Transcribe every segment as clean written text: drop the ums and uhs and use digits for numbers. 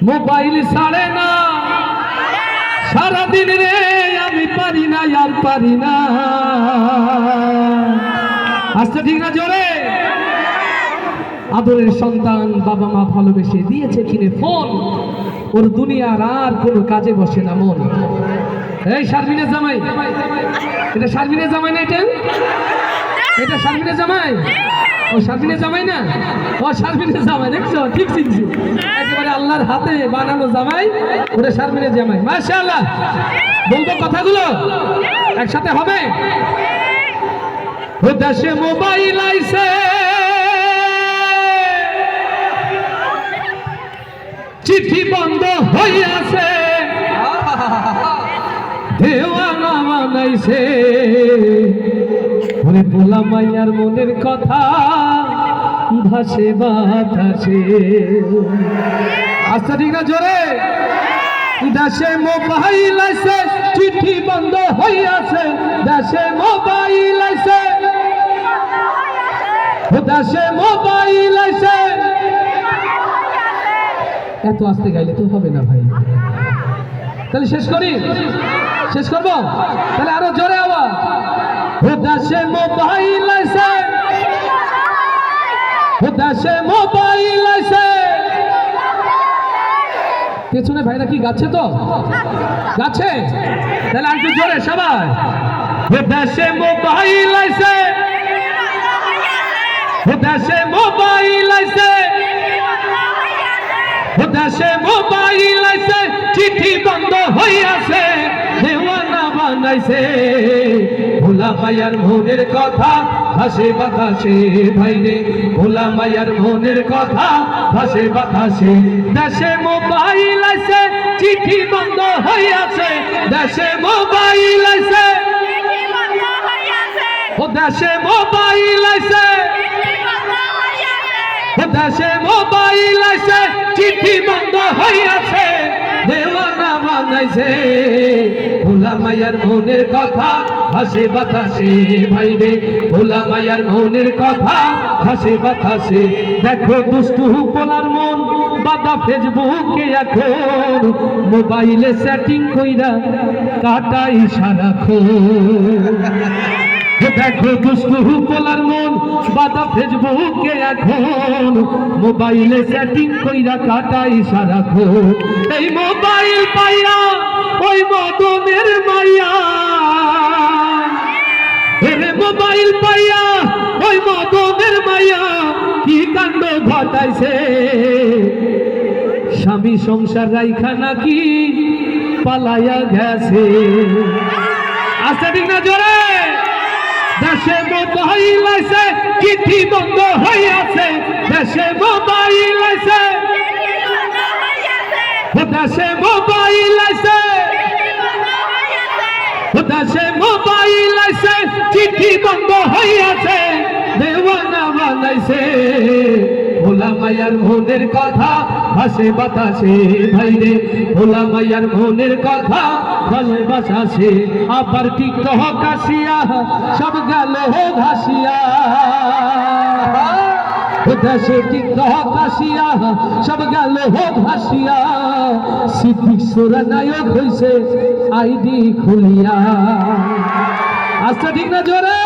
Mobile ছাড়ে না সারাদিন রে, আমি পারি না আর পারি না। আচ্ছা ঠিক না, জোরে। আদরের সন্তান বাবা মা ভালোবেসে দিয়েছে কিনে ফোন, ওর দুনিয়ার আর কোনো কাজে বসে না মন। এই শারমিনের জামাই, এটা শারমিনের জামাই না, এটা শারমিনের জামাই। ও শারমিনের জামাই না, ও শারমিনের জামাই, দেখছো? ঠিক চিনছি, একেবারে আল্লাহর হাতে বানানো জামাই, ওটা শারমিনের জামাই। মাশাআল্লাহ। বলবো কথাগুলো একসাথে হবে। ও দেশে মোবাইল আইছে, চিঠি বন্ধ হইয়াছে, দেওয়ানা বানাইছে, ওরে পোলা মাইয়ার মনের কথা ভাসে বাতাসে। আচ্ছা ঠিক না, জোরে। দেশে মোবাইল আইছে, চিঠি বন্ধ হইয়াছে, দেশে মোবাইল আইছে, দেশে মোবাইল আইছে। এত আস্তে গাইলে তো হবে না ভাই, তাহলে শেষ করি, শেষ করবো তাহলে আরো জোরে আওয়াজ। দেশে মোবাইল আইছে, দেশে মোবাইল আইছে। পেছনে ভাইরা কি গাচ্ছে? তো গাচ্ছে, তাহলে আর একটু জোরে সবাই। দেশে মোবাইল আইছে, দেশে মোবাইল আইছে, দেশে মোবাইল আইছে, চিঠি বন্ধ হইয়াছে, দেওয়ানা বানাইছে, ভোলা মাইয়ার মনের কথা ভাসে বাতাসে। ভাইরে ভোলা মাইয়ার মনের কথা ভাসে বাতাসে। দেশে মোবাইল আইছে, চিঠি বন্ধ হইয়াছে, দেশে মোবাইল আইছে, ও দেশে মোবাইল আইছে, দেশে মোবাইল আইছে, চিঠি বন্ধ হইয়াছে, দেওয়ানা বানাইছে, ভোলা মাইয়ার মনের কথা ভাসে বাতাসে। ভাইরে ভোলা মাইয়ার মনের কথা ভাসে বাতাসে। দেখো দুষ্টু পোলার মন বাদা ফেসবুকে এখন, মোবাইলে সেটিং কইরা কাটাই সারাক্ষণ। দেখো দুষ্টু পোলার মন বাদা ফেসবুকে এখন, মোবাইলে সেটিং কইরা কাটাই সারাক্ষণ। এই মোবাইল পাইয়া ওই মদনের মাইয়া, এরে মোবাইল পাইয়া ওই মদনের মাইয়া কি কাণ্ড ঘটাইছে, স্বামী সংসার রাইখা নাকি পালাইয়া গেছে। আচ্ছা ঠিক না, জোরে। দেশে মোবাইল আইছে, চিঠি বন্ধ হইয়াছে, দেশে মোবাইল আইছে, দেশে মোবাইল আইছে, দেশে মোবাইল আইছে, চিঠি বন্ধ হইয়াছে, দেওয়ানা বানাইছে, ভোলা মাইয়ার মনের কথা ভাসে বাতাসে। ভাইরে ভোলা মাইয়ার মনের কথা ভাসে বাতাসে। আবার টিকটক আসিয়া সব গেল ভাসিয়া, দেশে টিকটক আসিয়া সব গেল ভাসিয়া, সিদ্দিক সোরা নায়ক হইছে আইডি খুলিয়া। আচ্ছা ঠিক না, জোরে।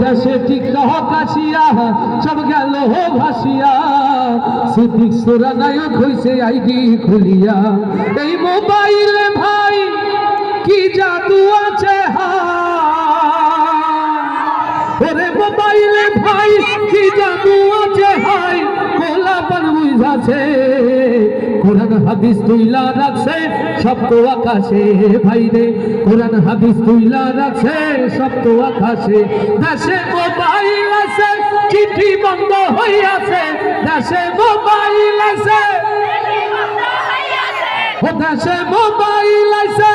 দেশে টিকটক আসিয়া সব গেল ভাসিয়া, সিদ্দিক সোরা নায়ক হইছে আইডি খুলিয়া। এই মোবাইলে ভাই কি জাদু আছে, ওরে মোবাইলে ভাই কি জাদু আছে, হাই কোলা পান বুঝাছে, কোরআন হাদিস তুইলা রাখছে সপ্ত আকাশে। ভাইরে কোরআন হাদিস তুইলা রাখছে সপ্ত আকাশে। দেশে মোবাইল আছে, চিঠি বন্ধ হইয়াছে, দেশে মোবাইল আছে, দেশে মোবাইল আছে,